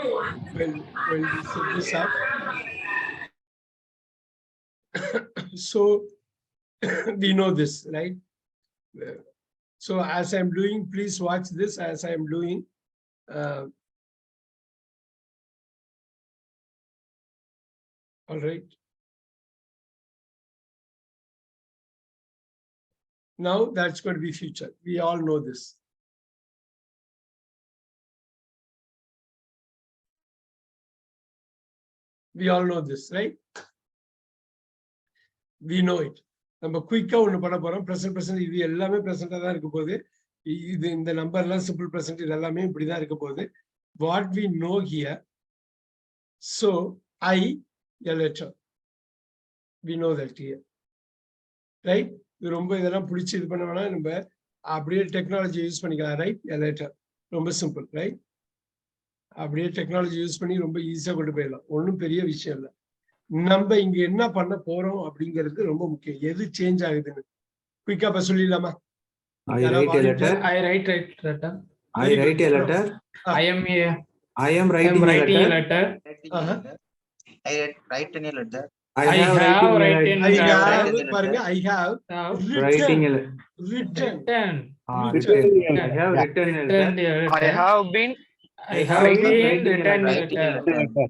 We'll set this up. So we know this, right? So as I'm doing, please watch this as I'm doing. All right. Now that's going to be future. We all know this. We all know this, right? We know it. நம்ம குயிக்கா ஒண்ணு பண்ண போறோம். Present இது எல்லாமே பிரசன்டா தான் இருக்க போகுது. இது இந்த நம்பர்லாம் சிம்பிள் பிரசன்ட் இது எல்லாமே இப்படிதான் இருக்க போகுது. What we know here. So I a letter. We know that here. Right? இது ரொம்ப இதெல்லாம் பிடிச்சி இது பண்ண வேணா நம்ம அப்படியே டெக்னாலஜி யூஸ் பண்ணிக்கலாம். ரைட்? a letter. ரொம்ப சிம்பிள், ரைட்? அப்படியே டெக்னாலஜி யூஸ் பண்ணி ரொம்ப ஈஸியா கொண்டு போயிடலாம். ஒன்றும் பெரிய விஷயம் இல்லை. நம்ம இங்க என்ன பண்ண போறோம் அப்படிங்கிறது ரொம்ப முக்கியம். எது சேஞ்ச் ஆகுதுன்னு குயிக்கா இப்ப சொல்லிடலாமா? I write a letter. I write a letter. I write a letter. I am writing a letter. I write a letter. I have written a letter. பாருங்க, I have writing a letter. written. I have written a letter. I have been written a letter.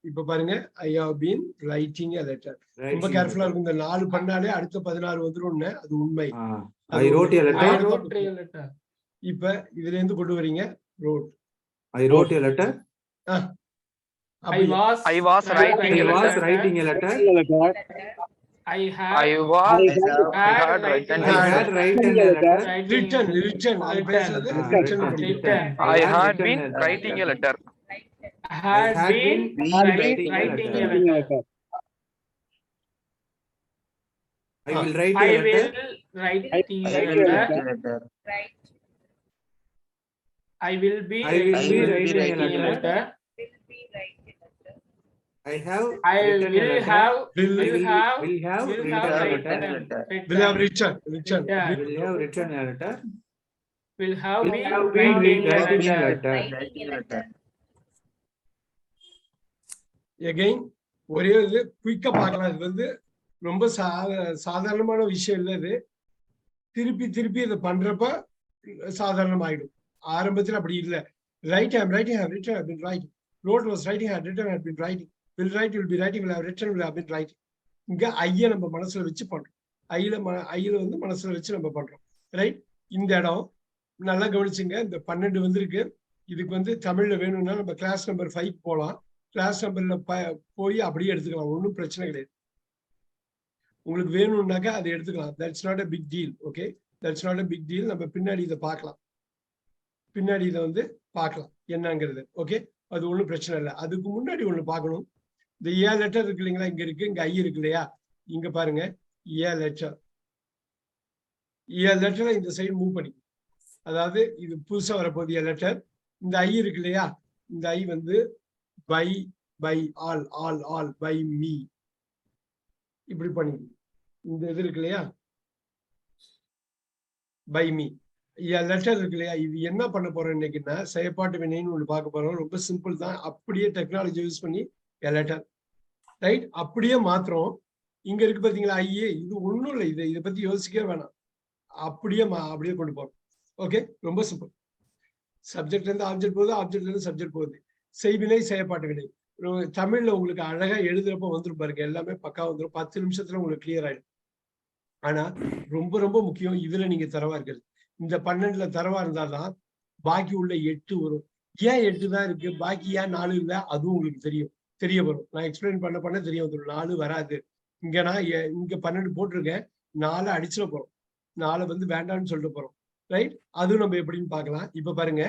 இப்ப பாருங்க, I have been writing a letter. ரொம்ப கேர்ஃபுல்லா இருக்கும். இந்த 4 பண்ணாலே அடுத்த 16 வந்துரும்னு அது உண்மை. I wrote a letter. இப்ப இதுல இருந்து கொண்டு வரீங்க wrote. I wrote a letter. I was writing a letter. I had written a letter. Written. I had been writing a letter. Had been writing a letter. I will write a letter. I will be writing a letter. I will have written a letter. Will have written a letter. Will have been writing a letter. Again, ஒரே இது குயிக்கா பார்க்கலாம். இது வந்து ரொம்ப சாதாரணமான விஷயம் இல்லை. இது திருப்பி இதை பண்றப்ப சாதாரணமாயிடும். ஆரம்பத்தில் அப்படி இல்லை. Write, I am writing, I have written, I have been writing. Wrote was writing, I had written, I had been writing. Will write, will be writing, will have written, will have been writing. இங்க ஐய நம்ம மனசுல வச்சு பண்றோம். ஐயில வந்து மனசுல வச்சு நம்ம பண்றோம். ரைட்? இந்த இடம் நல்லா கவனிச்சுங்க. இந்த 12 வந்திருக்கு. இதுக்கு வந்து தமிழ்ல வேணும்னா நம்ம கிளாஸ் நம்பர் 5 போலாம். கிளாஸ் நம்பர்ல போய் அப்படியே எடுத்துக்கலாம். ஒன்றும் பிரச்சனை கிடையாது. உங்களுக்கு வேணும்னாக்கா அதை எடுத்துக்கலாம். That's not a big deal. Okay, that's not a big deal. நம்ம பின்னாடி இதை பார்க்கலாம். பின்னாடி இதை வந்து பார்க்கலாம் என்னங்கிறது. ஓகே, அது ஒன்றும் பிரச்சனை இல்லை. அதுக்கு முன்னாடி ஒன்று பார்க்கணும். இந்த ஏ லெட்டர் இருக்கு இல்லைங்களா? இங்க இருக்கு, இங்க ஐ இருக்கு இல்லையா? இங்க பாருங்க, ஏ லெட்டர். ஏ லெட்டரை இந்த சைடு மூவ் பண்ணி, அதாவது இது புதுசா வரப்போகுது ஏ லெட்டர். இந்த ஐ இருக்கு இல்லையா? இந்த ஐ வந்து by all by me இப்படி பண்ணி, இந்த இது இருக்கு இல்லையா? by me லெட்டர் இருக்கு இல்லையா? இது என்ன பண்ண போறோம் இன்னைக்குன்னா, செயற்பாட்டு வினைன்னு ஒண்ணு பார்க்க போறோம். ரொம்ப சிம்பிள் தான். அப்படியே டெக்னாலஜி யூஸ் பண்ணி லெட்டர், ரைட்? அப்படியே மாத்திரம். இங்க இருக்கு பாத்தீங்களா ஐயே? இது ஒண்ணும் இல்லை. இதை பத்தி யோசிக்கவே வேணாம். அப்படியே கொண்டு போறோம். ஓகே, ரொம்ப சிம்பிள். சப்ஜெக்ட்ல இருந்து ஆப்ஜெக்ட் போகுது, ஆப்ஜெக்ட்ல இருந்து சப்ஜெக்ட் போகுது. செய்வினை, செயற்பாட்டு வினை. தமிழ்ல உங்களுக்கு அழகா எழுதுறப்ப வந்துரும் பாருங்க. எல்லாமே பக்கா வந்துடும். 10 நிமிஷத்துல உங்களுக்கு கிளியர் ஆயிடும். ஆனா ரொம்ப முக்கியம், இதுல நீங்க தரவா இருக்கிறது. இந்த 12ல தரவா இருந்தாதான் பாக்கி உள்ள 8 வரும். ஏன் 8 தான் இருக்கு, பாக்கி ஏன் 4 இல்லை, அதுவும் உங்களுக்கு தெரிய வரும். நான் எக்ஸ்பிளைன் பண்ண தெரிய வந்துடும். 4 வராது. இங்க 12 போட்டிருக்கேன். 4 அடிச்சிட போறோம். 4 வந்து வேண்டாம்னு சொல்லிட்டு போறோம். ரைட்? அதுவும் நம்ம எப்படின்னு பார்க்கலாம். இப்ப பாருங்க,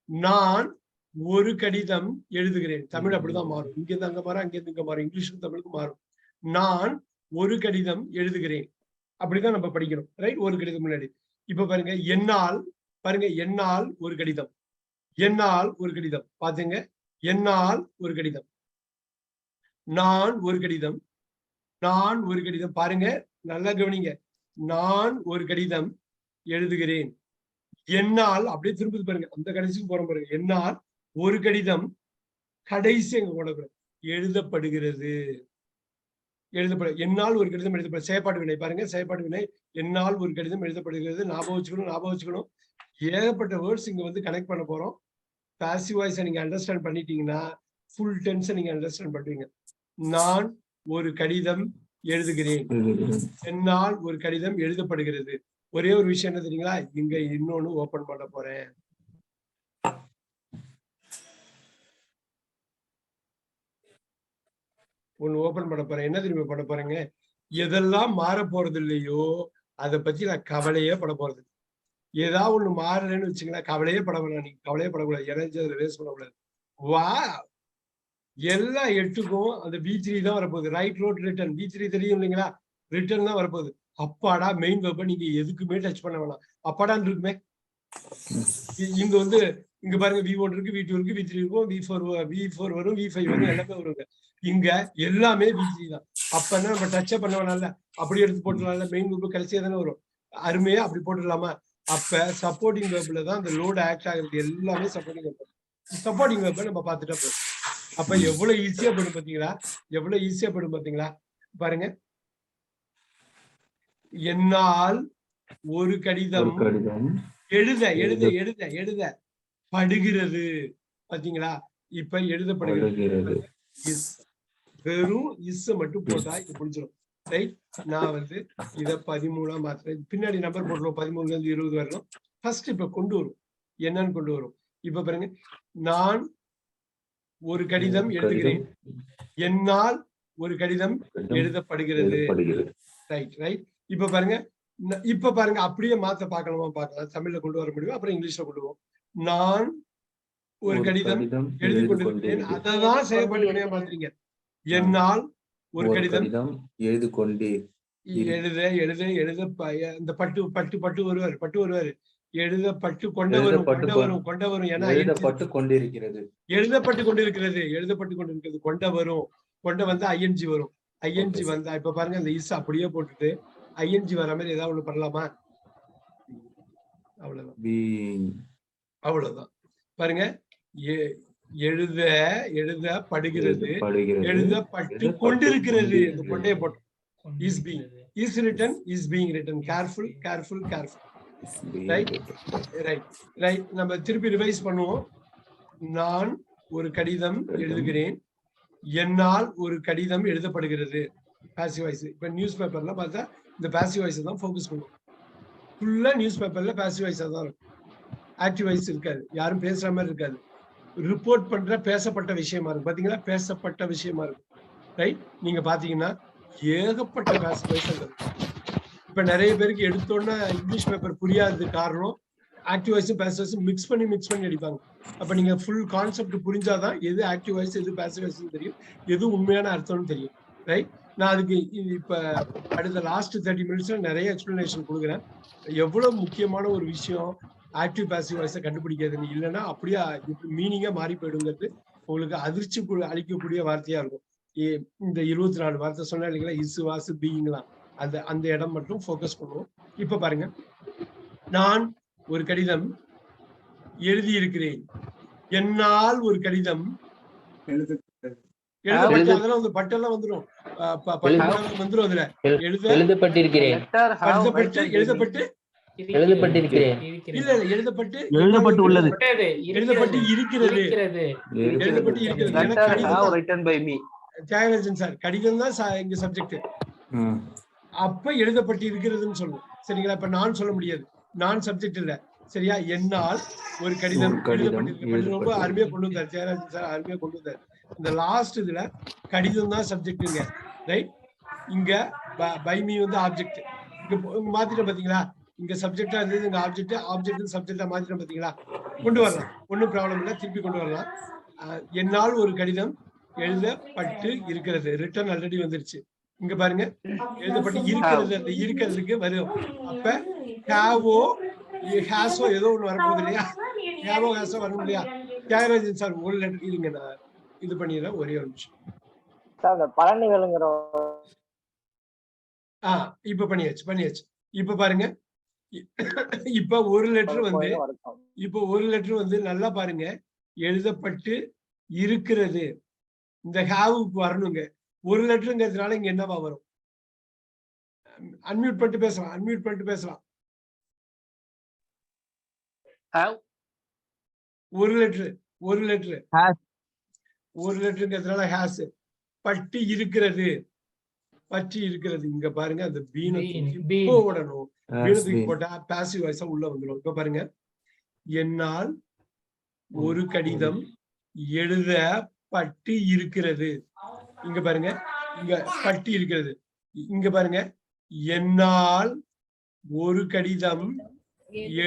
நான் ஒரு கடிதம் எழுதுகிறேன். தமிழ் அப்படிதான் மாறும். இங்கிருந்து அங்க மாறும், அங்கிருந்து இங்க மாறும். இங்கிலீஷுக்கும் தமிழுக்கும் மாறும். நான் ஒரு கடிதம் எழுதுகிறேன், அப்படிதான் நம்ம படிக்கணும். ரைட்? ஒரு கடிதம் முன்னாடி. இப்ப பாருங்க, என்னால் ஒரு கடிதம். என்னால் ஒரு கடிதம். பாத்துங்க, என்னால் ஒரு கடிதம். நான் ஒரு கடிதம். பாருங்க, நல்லா கவனிங்க. நான் ஒரு கடிதம் எழுதுகிறேன். என்னால் அப்படியே திரும்பி பாருங்க, அந்த கடைசிக்கு போறோம் பாருங்க. என்னால் ஒரு கடிதம் கடைசி எங்க போடக்கூடாது. எழுதப்படுகிறது. என்னால் ஒரு கடிதம் எழுதப்படும். செயற்பாடு வினை பாருங்க. செயற்பாடு வினை என்னால் ஒரு கடிதம் எழுதப்படுகிறது. ஞாபகம் வச்சுக்கணும். ஏகப்பட்ட வேர்ட்ஸ் இங்க வந்து கனெக்ட் பண்ண போறோம். பாசிவ் வாய்ஸை நீங்க அண்டர்ஸ்டாண்ட் பண்ணிட்டீங்கன்னா ஃபுல் டென்ஸை நீங்க அண்டர்ஸ்டாண்ட் பண்ணுவீங்க. நான் ஒரு கடிதம் எழுதுகிறேன். என்னால் ஒரு கடிதம் எழுதப்படுகிறது. ஒரே ஒரு விஷயம் என்ன தெரியுங்களா? இங்க இன்னொன்னு ஓபன் பண்ண போறேன். ஒண்ணு ஓபன் பண்ண போறேன். என்ன தெரியுமா பண்ண போறேங்க? எதெல்லாம் மாற போறது இல்லையோ அதை பத்தி நான் கவலையே பட போறது. ஏதாவது ஒண்ணு மாறலன்னு வச்சுங்களேன், கவலையே பட வேணாம். நீங்க கவலையே படக்கூடாது. எனர்ஜி அதை வேஸ்ட் பண்ணக்கூடாது. வா எல்லா 8க்கும் அந்த B3 தான் வரப்போகுது. Right road return. B3 தெரியும் இல்லைங்களா? ரிட்டர்ன் தான் வரப்போகுது. அப்பாடா மெயின் வெப்ப நீங்க எதுக்குமே டச் பண்ண வேணாம். அப்பாடான்னு இருக்குமே. இங்க வந்து இங்க பாருங்க V1 இருக்கு, V2 இருக்கு, V3 இருக்கும், V4 வரும், V5 வரும், எல்லாமே வருங்க. இங்க எல்லாமே V3 தான். அப்பன்னா நம்ம டச்சே பண்ண வேணாம்ல. அப்படி எடுத்து போட்டுடலாம்ல. மெயின் வெப் கடைசியா தானே வரும். அருமையா அப்படி போட்டுடலாமா? அப்ப சப்போர்ட்டிங் வெப்ல தான் அந்த லோடு ஆக்ட் ஆகுறது. எல்லாமே சப்போர்ட்டிங் வெப். சப்போர்ட்டிங் வெப்ப நம்ம பார்த்துட்டா போதும். அப்ப எவ்வளவு ஈஸியா படும் பாத்தீங்களா? எவ்வளவு ஈஸியா படும் பாத்தீங்களா? பாருங்க. என்னால் ஒரு கடிதம் எழுத படுகிறது. பாத்தீங்களா? இப்ப எழுதப்படுகிறது. வெறும் இஸ் மட்டும் போட்டா இது புரிஞ்சிடும். ரைட்? நான் வந்து இத 13 மாத்திரம் பின்னாடி நம்பர் போட்டுருவோம். 13ல இருந்து 20 வரணும். ஃபர்ஸ்ட் இப்ப கொண்டு வரும். என்னன்னு கொண்டு வரும். இப்ப பாருங்க. நான் ஒரு கடிதம் எழுதுகிறேன். என்னால் ஒரு கடிதம் எழுதப்படுகிறது. ரைட். இப்ப பாருங்க அப்படியே மாத்த பார்க்கலாம். தமிழ்ல கொண்டு வர முடியும். அப்புறம் இங்கிலீஷ்ல கொண்டு வரும். நான் ஒரு கடிதம் எழுதி கொண்டிருக்கிறேன். அததான் செயல்பாடு வினையா மாத்துறீங்க. என்னால் ஒரு கடிதம் எழுது கொண்டு எழுத இந்த பட்டு வருவாரு. எழுதப்பட்டு கொண்ட வரும். ஏன்னா எழுதப்பட்டு கொண்டிருக்கிறது. கொண்ட வரும். கொண்ட வந்து ஐஎன்ஜி வரும். ஐஎன்ஜி வந்தா இப்ப பாருங்க அந்த இஸ் அப்படியே போட்டுட்டு ஐஎன்ஜி வர மாதிரி ஏதாவது ஒண்ணு பண்ணலாமா? அவ்வளவுதான். பாருங்க. எழுதப்படுகிறது. எழுதப்பட்டு கொண்டிருக்கிறது. இந்த கொண்டைய போட்டோம். is written. Careful. ரைட். நம்ம திருப்பி ரிவைஸ் பண்ணுவோம். நான் ஒரு கடிதம் எழுதுகிறேன். என்னால் ஒரு கடிதம் எழுதப்படுகிறது. Passive voice. இப்ப நியூஸ் பேப்பர்ல பார்த்தா இந்த பாசிவ் வாய்ஸ் தான் ஃபோக்கஸ் பண்ணுவோம். ஃபுல்லா நியூஸ் பேப்பர்ல பாசிவ் வாய்ஸா தான் இருக்கும். ஆக்டிவ் வாய்ஸ் இருக்காது. யாரும் பேசுற மாதிரி இருக்காது. ரிப்போர்ட் பண்ற பேசப்பட்ட விஷயமா இருக்கும். பாத்தீங்களா? பேசப்பட்ட விஷயமா இருக்கும். ரைட்? நீங்க பாத்தீங்கன்னா ஏகப்பட்ட பாசிவ் வாய்ஸ் இருக்கும். இப்ப நிறைய பேருக்கு எடுத்தோன்னா இங்கிலீஷ் பேப்பர் புரியாதது காரணம் ஆக்டிவ் வாய்ஸும் பாசிவ் வாய்ஸும் மிக்ஸ் பண்ணி அடிப்பாங்க. அப்ப நீங்க ஃபுல் கான்செப்ட் புரிஞ்சாதான் எது ஆக்டிவ் வாய்ஸ் எது பாசிவ் வாய்ஸ் தெரியும், எது உண்மையான அர்த்தம்னு தெரியும். ரைட்? நான் அதுக்கு இப்ப அடுத்த லாஸ்ட் 30 மினிட்ஸ்ல நிறைய எக்ஸ்பிளனேஷன் கொடுக்குறேன். எவ்வளவு முக்கியமான ஒரு விஷயம் ஆக்டிவ் பாசிவ் வாய்ஸை கண்டுபிடிக்கிறது. இல்லைன்னா அப்படியே மீனிங்கா மாறி போயிடுங்கிறது உங்களுக்கு அதிர்ச்சி அளிக்கக்கூடிய வார்த்தையா இருக்கும். இந்த 24 வார்த்தை சொன்னா இல்லைங்களா? இசு வாசு பீங்கலாம் அந்த இடம் மட்டும் ஃபோக்கஸ் பண்ணுவோம். இப்ப பாருங்க. நான் ஒரு கடிதம் எழுதியிருக்கிறேன். என்னால் ஒரு கடிதம் எழுதப்பட்டு அதெல்லாம் வந்து பட்டெல்லாம் வந்துடும். வந்துடும். அதுல எழுதப்பட்டிருக்கிறேன். எழுதப்பட்டு உள்ளது. எழுதப்பட்டு இருக்கிறது. தியாகராஜன் சார் கடிதம் தான் இங்க சப்ஜெக்ட். அப்ப எழுதப்பட்டு இருக்கிறதுன்னு சொல்லணும். சரிங்களா? இப்ப நான் சொல்ல முடியாது. நான் சப்ஜெக்ட் இல்ல. சரியா? என்னால் ஒரு கடிதம் எழுதப்பட்டிருக்கு. ரொம்ப அருமையா கொண்டு வந்தார் தியாகராஜன் சார். அருமையா கொண்டு வந்தார். இந்த லாஸ்ட் இதுல கடிதம் தான் சப்ஜெக்ட்ங்க. ரைட்? இங்க பை மீ வந்து ஆப்ஜெக்ட். இங்க மாத்திட்ட பாத்தீங்களா? இங்க சப்ஜெக்டா இருந்தது, இங்க ஆப்ஜெக்ட் சப்ஜெக்டா மாத்திட்டோம் பாத்தீங்களா? கொண்டு வரலாம். ஒன்னும் ப்ராப்ளம் இல்லை. திருப்பி கொண்டு வரலாம். என்னால் ஒரு கடிதம் எழுதப்பட்டு இருக்கிறது. ரிட்டர்ன் ஆல்ரெடி வந்துருச்சு. இங்க பாருங்க. எழுதப்பட்டு இருக்கிறது. அந்த இருக்கிறதுக்கு வரும். அப்ப ஹேவோ ஹேஸோ ஏதோ ஒண்ணு வரப்போகுது இல்லையா? ஹேவோ ஹேஸோ வரும் இல்லையா? தியாகராஜன் சார் ஒரு லெட்டர் இருங்க, நான் இது பண்ணிடுறேன். ஒரே ஒரு நிமிஷம். இப்ப பண்ணியாச்சு. இப்ப பாருங்க. இப்ப ஒரு லெட்டர் வந்து நல்லா பாருங்க. எழுதப்பட்டு இருக்கிறது. இந்த ஹாவுக்கு வரணுங்க. ஒரு லெட்டருங்கிறதுனால இங்க என்னவா வரும்? அன்மியூட் பண்ணிட்டு பேசலாம். அன்மியூட் பண்ணிட்டு பேசலாம். have ஒரு லெட்டரு Has. ஒரு லெட்டருங்கிறதுனால ஹேஸ். பட்டி இருக்கிறது. பற்றி இருக்கிறது. இங்க பாருங்க அந்த பீனை தூக்கி போடணும். பீனை தூக்கி போட்டா பாசிவ் வாய்ஸா உள்ள வந்துடும். இப்ப பாருங்க, என்னால் ஒரு கடிதம் எழுத பட்டி இருக்கிறது. இங்க பாருங்க, இங்க பட்டி இருக்கிறது. இங்க பாருங்க, என்னால் ஒரு கடிதம்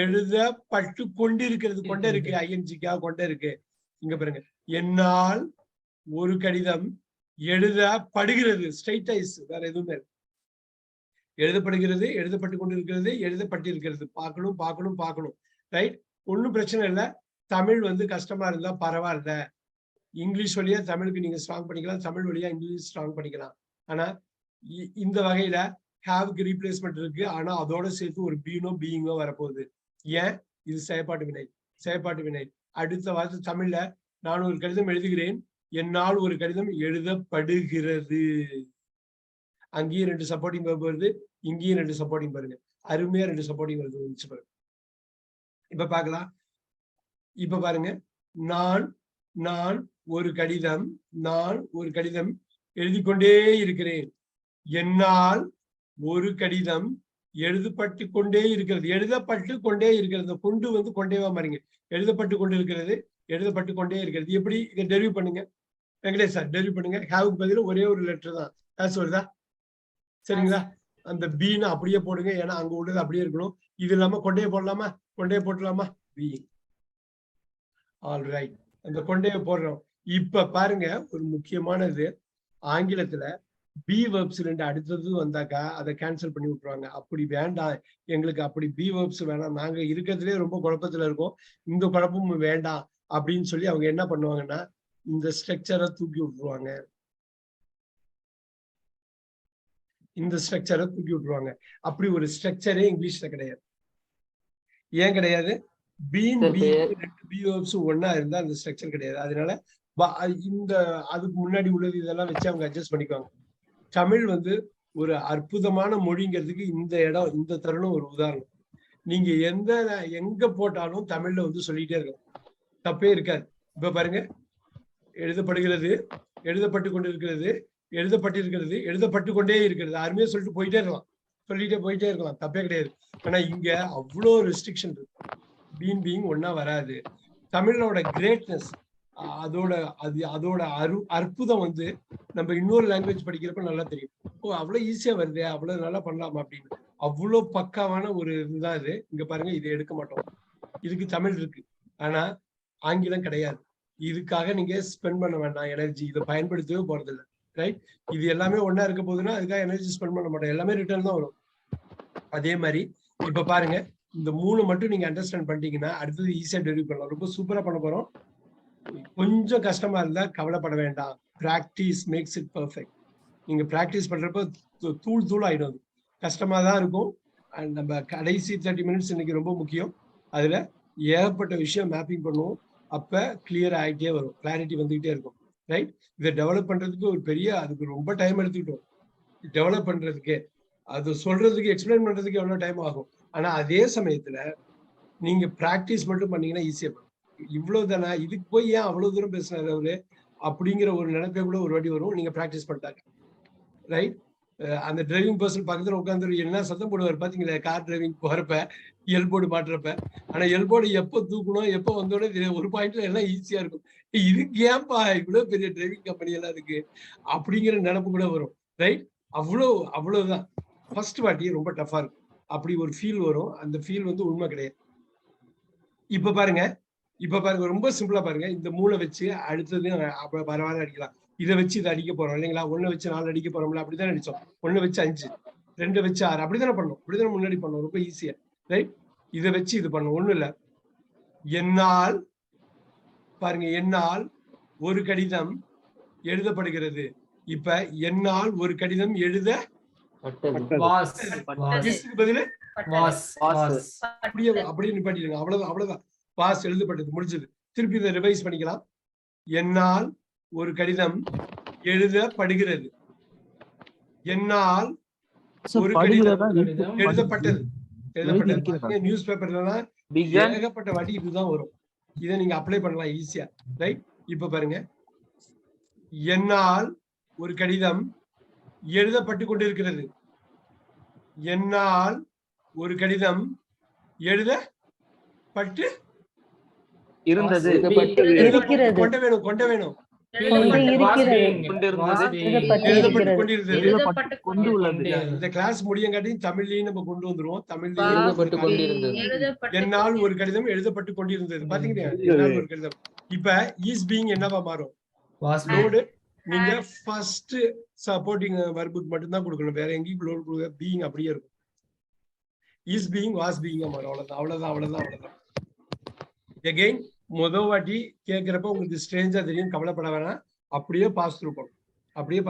எழுதப்பட்டு கொண்டிருக்கிறது. கொண்ட இருக்கு, ஐஎன்ஜிக்கா கொண்ட இருக்கு. இங்க பாருங்க, என்னால் ஒரு கடிதம் எழுதப்படுகிறது. ஸ்ட்ரைட் ஐஸ், வேற எதுவுமே எழுதப்படுகிறது, எழுதப்பட்டு கொண்டிருக்கிறது, எழுதப்பட்டிருக்கிறது. பார்க்கணும் பார்க்கணும் பார்க்கணும். ரைட், ஒன்றும் பிரச்சனை இல்லை. தமிழ் வந்து கஷ்டமா இருந்தா பரவாயில்ல. இங்கிலீஷ் வழியா தமிழுக்கு நீங்க ஸ்ட்ராங் பண்ணிக்கலாம், தமிழ் வழியா இங்கிலீஷ் ஸ்ட்ராங் பண்ணிக்கலாம். ஆனா இந்த வகையில ஹாவ்க்கு ரீப்ளேஸ்மெண்ட் இருக்கு. ஆனா அதோட சேர்த்து ஒரு பீனோ பீயிங்கோ வரப்போகுது. ஏன்? இது செயற்பாட்டு வினை. செயற்பாட்டு வினை. அடுத்த வார்த்தை தமிழ்ல, நான் ஒரு கடிதம் எழுதுகிறேன், என்னால் ஒரு கடிதம் எழுதப்படுகிறது. அங்கேயும் 2 சப்போர்ட்டிங் வெர்ப் வருது, இங்கேயும் 2 சப்போர்ட்டிங் பாருங்க. அருமையா 2 சப்போர்ட்டிங் வருது பாருங்க. இப்ப பார்க்கலாம். இப்ப பாருங்க, நான் ஒரு கடிதம் எழுதி கொண்டே இருக்கிறேன். என்னால் ஒரு கடிதம் எழுதப்பட்டு கொண்டே இருக்கிறது. எழுதப்பட்டு கொண்டே இருக்கிறது. கொண்டு வந்து கொண்டேவா மாறிங்க. எழுதப்பட்டு கொண்டு இருக்கிறது, எழுதப்பட்டு கொண்டே இருக்கிறது. எப்படி இதை டெரிவ் பண்ணுங்க வெங்கடேஷ் சார்? டெரிவ் பண்ணுங்க. ஹாவுக்கு பதில் ஒரே ஒரு லெட்டர் தான். ஹேஸ் வருதா? சரிங்களா? அந்த பீன்னு அப்படியே போடுங்க. ஏன்னா அங்க உள்ளது அப்படியே இருக்கணும். இது இல்லாம கொண்டே போடலாமா? கொண்டே போட்டலாமா? பி. ஆல் ரைட், அந்த கொண்டையை போடுறோம். இப்ப பாருங்க, ஒரு முக்கியமானது, ஆங்கிலத்துல பி வெர்ப்ஸ் 2 அடுத்தது வந்தாக்கா அதை கேன்சல் பண்ணி விட்டுருவாங்க. அப்படி வேண்டாம் எங்களுக்கு, அப்படி பி வெர்ப்ஸ் வேணாம், நாங்க இருக்கிறதுலே ரொம்ப குழப்பத்துல இருக்கோம், இந்த குழப்பமும் வேண்டாம் அப்படின்னு சொல்லி அவங்க என்ன பண்ணுவாங்கன்னா இந்த ஸ்ட்ரக்சரை தூக்கி விட்டுருவாங்க. இந்த ஸ்ட்ரக்சரை தூக்கி விட்டுருவாங்க. அப்படி ஒரு ஸ்ட்ரக்சரே இங்கிலீஷ்ல கிடையாது. ஏன் கிடையாது? பீன் பி 2 பி வெர்ப்ஸ் ஒன்னா இருந்தா அந்த ஸ்ட்ரக்சர் கிடையாது. அதனால இந்த அதுக்கு முன்னாடி உள்ளது இதெல்லாம் வச்சு அவங்க அட்ஜஸ்ட் பண்ணிக்குவாங்க. தமிழ் வந்து ஒரு அற்புதமான மொழிங்கிறதுக்கு இந்த இடம், இந்த தருணம் ஒரு உதாரணம். நீங்க எங்க போட்டாலும் தமிழ்ல வந்து சொல்லிட்டே இருக்கலாம், தப்பே இருக்காது. இப்ப பாருங்க, எழுதப்படுகிறது, எழுதப்பட்டு கொண்டிருக்கிறது, எழுதப்பட்டிருக்கிறது, எழுதப்பட்டு கொண்டே இருக்கிறது. அருமையா சொல்லிட்டு போயிட்டே இருக்கலாம், தப்பே கிடையாது. ஆனா இங்க அவ்வளோ ரெஸ்ட்ரிக்ஷன் இருக்கு. பீயிங் ஒன்னா வராது. தமிழோட கிரேட்னஸ், அதோட அற்புதம் வந்து நம்ம இன்னொரு லாங்குவேஜ் படிக்கிறப்ப நல்லா தெரியும். ஓ, அவ்வளவு ஈஸியா வருது, அவ்வளவு நல்லா பண்ணலாமா அப்படின்னு. அவ்வளவு பக்காவான ஒரு இதுதான் இது. இங்க பாருங்க, இதை எடுக்க மாட்டோம். இதுக்கு தமிழ் இருக்கு, ஆனா ஆங்கிலம் கிடையாது. இதுக்காக நீங்க ஸ்பெண்ட் பண்ண வேண்டாம் எனர்ஜி, இதை பயன்படுத்தவே போறது இல்லை. ரைட், இது எல்லாமே ஒன்னா இருக்க போதுன்னா அதுக்காக எனர்ஜி ஸ்பெண்ட் பண்ண மாட்டோம், எல்லாமே ரிட்டர்ன் தான் வரும். அதே மாதிரி இப்ப பாருங்க, இந்த 3 மட்டும் நீங்க அண்டர்ஸ்டாண்ட் பண்ணிட்டீங்கன்னா அடுத்தது ஈஸியா டெலிவரி பண்ணலாம். ரொம்ப சூப்பரா பண்ண போறோம். கொஞ்சம் கஷ்டமா இருந்தா கவலைப்பட வேண்டாம். Practice makes it perfect. நீங்க பிராக்டிஸ் பண்றப்ப தூள் ஆயிடும். கஷ்டமா தான் இருக்கும். அண்ட் நம்ம கடைசி 30 மினிட்ஸ் இன்னைக்கு ரொம்ப முக்கியம். அதுல ஏகப்பட்ட விஷயம் மேப்பிங் பண்ணுவோம். அப்ப கிளியர் ஆகிட்டே வரும், கிளாரிட்டி வந்துகிட்டே இருக்கும். ரைட், இதை டெவலப் பண்றதுக்கு ஒரு பெரிய, அதுக்கு ரொம்ப டைம் எடுத்துக்கிட்டோம். டெவலப் பண்றதுக்கு, அது சொல்றதுக்கு, எக்ஸ்பிளைன் பண்றதுக்கு எவ்வளவு டைம் ஆகும். ஆனா அதே சமயத்துல நீங்க பிராக்டிஸ் மட்டும் பண்ணீங்கன்னா ஈஸியா பண்ணும். இவ்வளவு தானே, இதுக்கு போய் ஏன் அவ்வளவு தூரம் பேசுறாரு அவரு அப்படிங்கிற ஒரு நினைப்பே கூட ஒரு வாட்டி வரும் நீங்க பிராக்டிஸ் பண்ணிட்டாங்க. ரைட், அந்த டிரைவிங் பர்சன் பக்கத்துல உட்காந்து என்ன சத்தம் போடுவார் பாத்தீங்களா, கார் டிரைவிங் போறப்ப எல்போர்டு மாட்டுறப்ப. ஆனா எல்போர்டு எப்போ தூக்கணும், எப்போ வந்தோட ஒரு பாயிண்ட்ல எல்லாம் ஈஸியா இருக்கும். இதுக்கு ஏன்பா இவ்வளவு பெரிய டிரைவிங் கம்பெனி எல்லாம் இருக்கு அப்படிங்கிற நினைப்பு கூட வரும். ரைட், அவ்வளவுதான். ஃபர்ஸ்ட் வாட்டி ரொம்ப டஃபா இருக்கும், அப்படி ஒரு ஃபீல் வரும். அந்த ஃபீல் வந்து உண்மை கிடையாது. இப்ப பாருங்க ரொம்ப சிம்பிளா பாருங்க. இந்த 3 வச்சு அடுத்தது பரவாயில்ல அடிக்கலாம். இதை வச்சு இதை அடிக்க போறோம் இல்லைங்களா? 1 வச்சு 4 அடிக்க போறோம்ல, அப்படிதான் அடிச்சோம். 1 வச்சு 5, 2 வச்சு 6, அப்படித்தானே பண்ணோம். அப்படித்தானே முன்னாடி பண்ணோம், ரொம்ப ஈஸியா. ரைட், இதை வச்சு இது பண்ணோம், ஒண்ணும் இல்ல. என்னால் பாருங்க, என்னால் ஒரு கடிதம் எழுதப்படுகிறது. இப்ப என்னால் ஒரு கடிதம் எழுத பதிலு அப்படியே நிப்பாட்டிடுங்க. அவ்வளவுதான். வாஸ் எழுதப்பட்டது, முடிஞ்சது. திருப்பி இதை ரிவைஸ் பண்ணிக்கலாம். என்னால் ஒரு கடிதம் எழுதப்படுகிறது. என்னால் ஒரு கடிதம் எழுதப்பட்டது. நியூஸ் பேப்பர்லாம் ஏகப்பட்ட வாட்டி இதுதான் வரும். இதை நீங்க அப்ளை பண்ணலாம் ஈஸியா. ரைட்? இப்ப பாருங்க, என்னால் ஒரு கடிதம் எழுதப்பட்டு கொண்டிருக்கிறது. என்னால் ஒரு கடிதம் எழுதப்பட்டு இருந்தது. கொண்ட வேணும். இந்த கிளாஸ் முடியங்காட்டியும் தமிழ்லயும் நம்ம கொண்டு வந்துருவோம். என்னால் ஒரு கடிதம் எழுதப்பட்டு கொண்டிருந்தது. பாத்தீங்கன்னா என்னால் ஒரு கடிதம். இப்ப இஸ் பீயிங் என்னவா மாறும்? லோடு. நீங்க ஃபர்ஸ்ட் சப்போர்ட்டிங் வர்புக்கு மட்டும் தான் கொடுக்கணும். வேற எங்கேயும் லோடு கொடுக்க. பீயிங் அப்படியே இருக்கும். இஸ் பீயிங் வாஸ் பீயிங் மாறும். அவ்வளவுதான். எகைன் முதல் வாட்டி கேட்கிறப்ப உங்களுக்கு ஸ்ட்ரேஞ்சா தெரியும், கவலைப்பட வேணாம். அப்படியே பாஸ் த்ரூ பண்ணும். அப்படியே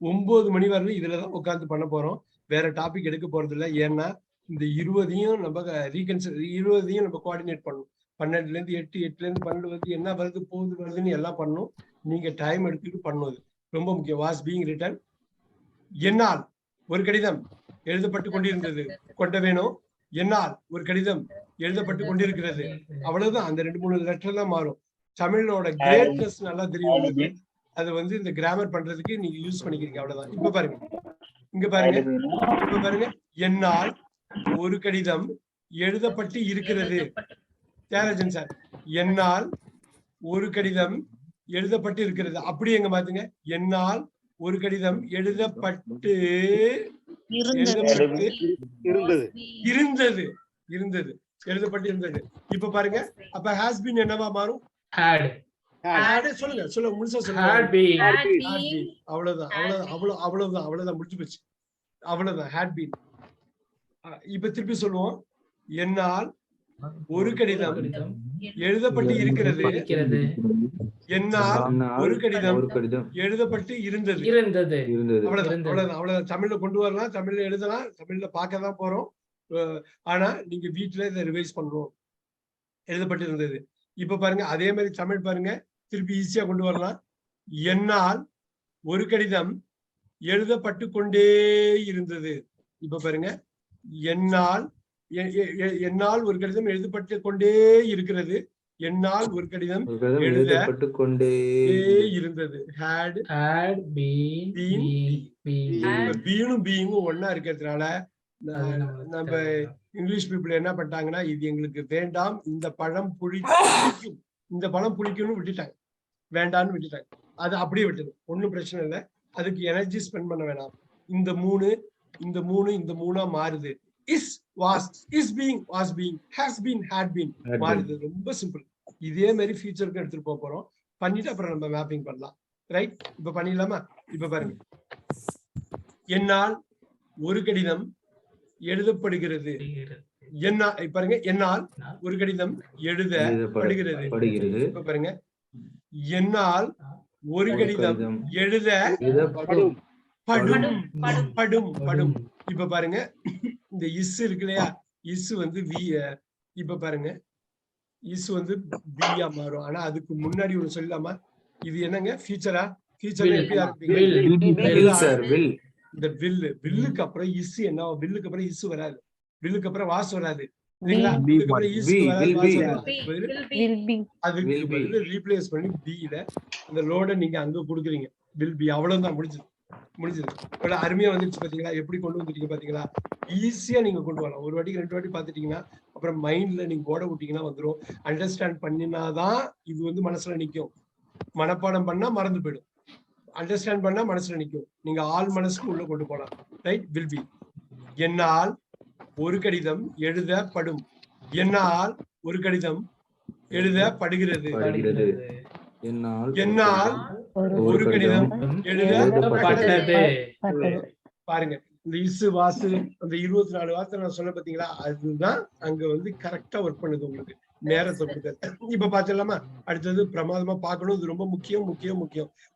9 மணி வரலும் இதுலதான் உட்காந்து பண்ண போறோம். வேற டாபிக் எடுக்க போறது இல்லை. ஏன்னா இந்த 20 நம்ம கோஆர்டினேட் பண்ணணும். 12ல இருந்து 8, 8ல இருந்து 12 வந்து என்ன வருது வருதுன்னு எல்லாம் பண்ணணும். நீங்க டைம் எடுத்துட்டு பண்ணுவது ரொம்ப முக்கியம். Was being return. என்னால் ஒரு கடிதம் எழுதப்பட்டு கொண்டிருந்தது. கொண்ட வேணும். என்னால் ஒரு கடிதம் எழுதப்பட்டு கொண்டிருக்கிறது. அவ்வளவுதான். அந்த 2-3 லெட்டர் தான் மாறும். தமிழோட கிரேட்னஸ் நல்லா தெரியும். அது வந்து இந்த கிராமர் பண்றதுக்கு நீங்க யூஸ் பண்ணிக்கிறீங்க. அவ்வளவுதான். இப்ப பாருங்க, என்னால் ஒரு கடிதம் எழுதப்பட்டு இருக்கிறது. தியாகராஜன் சார், என்னால் ஒரு கடிதம் எழுதப்பட்டு இருக்கிறது. அப்படி எங்க மாத்துங்க. என்னால் ஒரு கடிதம் எழுதப்பட்டு இருந்தது. இப்ப பாருங்க, அப்ப ஹாஸ் பீன் என்னவா மாறும்? சொல்லுங்க முழுசா சொல்லுங்க. அவ்வளவுதான் முடிஞ்சு போச்சு. அவ்வளவுதான். Had been. இப்ப திருப்பி சொல்லுவோம். என்னால் ஒரு கடிதம் எழுதப்பட்டு இருக்கிறது. என்னால் ஒரு கடிதம் எழுதப்பட்டு இருந்தது. அவ்வளவுதான். தமிழ்ல கொண்டு வரலாம், தமிழ்ல எழுதலாம், தமிழ்ல பார்க்க தான் போறோம். ஆனா நீங்க வீட்டுல இதை ரிவைஸ் பண்ணணும். எழுதப்பட்டு இருந்தது. இப்ப பாருங்க, அதே மாதிரி தமிழ் பாருங்க, திருப்பி ஈஸியா கொண்டு வரலாம். என்னால் ஒரு கடிதம் எழுதப்பட்டு கொண்டே இருந்தது. இப்ப பாருங்க, என்னால் ஒரு கடிதம் எழுதப்பட்டு கொண்டே இருக்கிறது. என்னால் ஒரு கடிதம் எழுதப்பட்டு கொண்டே இருந்தது. பீயிங்கும் ஒன்னா இருக்கிறதுனால நம்ம இங்கிலீஷ் பீப்புள் என்ன பண்ணிட்டாங்கன்னா, இது எங்களுக்கு வேண்டாம், இந்த பழம் புளிக்கும், இந்த பழம் புளிக்கும்னு விட்டுட்டாங்க. வேண்டான்னு விட்டுட்டாங்க. அது அப்படியே விட்டுது. ஒன்னும் பிரச்சனை இல்லை. அதுக்கு எனர்ஜி ஸ்பெண்ட் பண்ண வேணாம். இந்த மூணா மாறுது. Is was, is being was being, has been had been மாறுது. ரொம்ப சிம்பிள். இதே மாதிரி ஃபியூச்சருக்கு எடுத்துட்டு போறோம். பண்ணிட்டு அப்புறம் நம்ம மேப்பிங் பண்ணலாம். ரைட்? இப்ப பண்ணிடலாமா? இப்ப பாருங்க, என்னால் ஒரு கடிதம் எழுதப்படுகிறது. பாருங்க, என்னால் ஒரு கடிதம் எழுதப்படுகிறது. இப்ப பாருங்க, என்னால் ஒரு கடிதம் எழுதப்படும். இப்ப பாருங்க, இந்த இஸ் இருக்கு இல்லையா, இஸ் வந்து வி. இப்ப பாருங்க, இஸ் வந்து பியா மாறும். ஆனா அதுக்கு முன்னாடி ஒண்ணு சொல்லலாமா? இது என்னங்க? ஃபியூச்சரா? ஃபியூச்சர்ல எப்படி ஆரம்பிப்பீங்க? இந்த வில்லுக்கு அப்புறம் இஸ் என்ன? வில்லுக்கு அப்புறம் இஸ் வராது, வில்லுக்கு அப்புறம் வாஸ் வராது. அதுக்கு பதிலா ரீப்ளேஸ் பண்ணி பில இந்த லோட நீங்க அங்க கொடுக்குறீங்க. Will be. அவ்வளவுதான். முடிஞ்சது. அருமையா வந்துருச்சு. பாத்தீங்களா எப்படி கொண்டு வந்துட்டீங்க? பாத்தீங்களா? ஈஸியா நீங்க கொண்டு வரலாம். ஒரு வாட்டிக்கு 2 வாட்டி பாத்துட்டீங்கன்னா அப்புறம் மைண்ட்ல நீங்க ஓட விட்டீங்கன்னா வந்துடும். அண்டர்ஸ்டாண்ட் பண்ணினாதான் இது வந்து மனசுல நிக்கும். மனப்பாடம் பண்ணா மறந்து போயிடும். அண்டர்ஸ்டாண்ட் பண்ணா மனசுல நிக்கும். நீங்க ஆள் மனசுக்கு உள்ள கொண்டு போலாம். ரைட்? Will be. என்னால் ஒரு கடிதம் எழுதப்படும். என்னால் ஒரு கடிதம் எழுதப்படுகிறது. என்னால் ஒரு கடிதம் எழுதப்பட்டது. பாருங்க, இந்த இசு வாசு அந்த 24 வார்த்தை நான் சொன்ன பாத்தீங்களா? அதுதான் அங்க வந்து கரெக்டா ஒர்க் பண்ணுது. உங்களுக்கு நேரத்தை கொடுக்க. இப்ப பாத்துடலாமா? அடுத்தது பிரமாதமா பார்க்கணும். இது ரொம்ப முக்கியம்.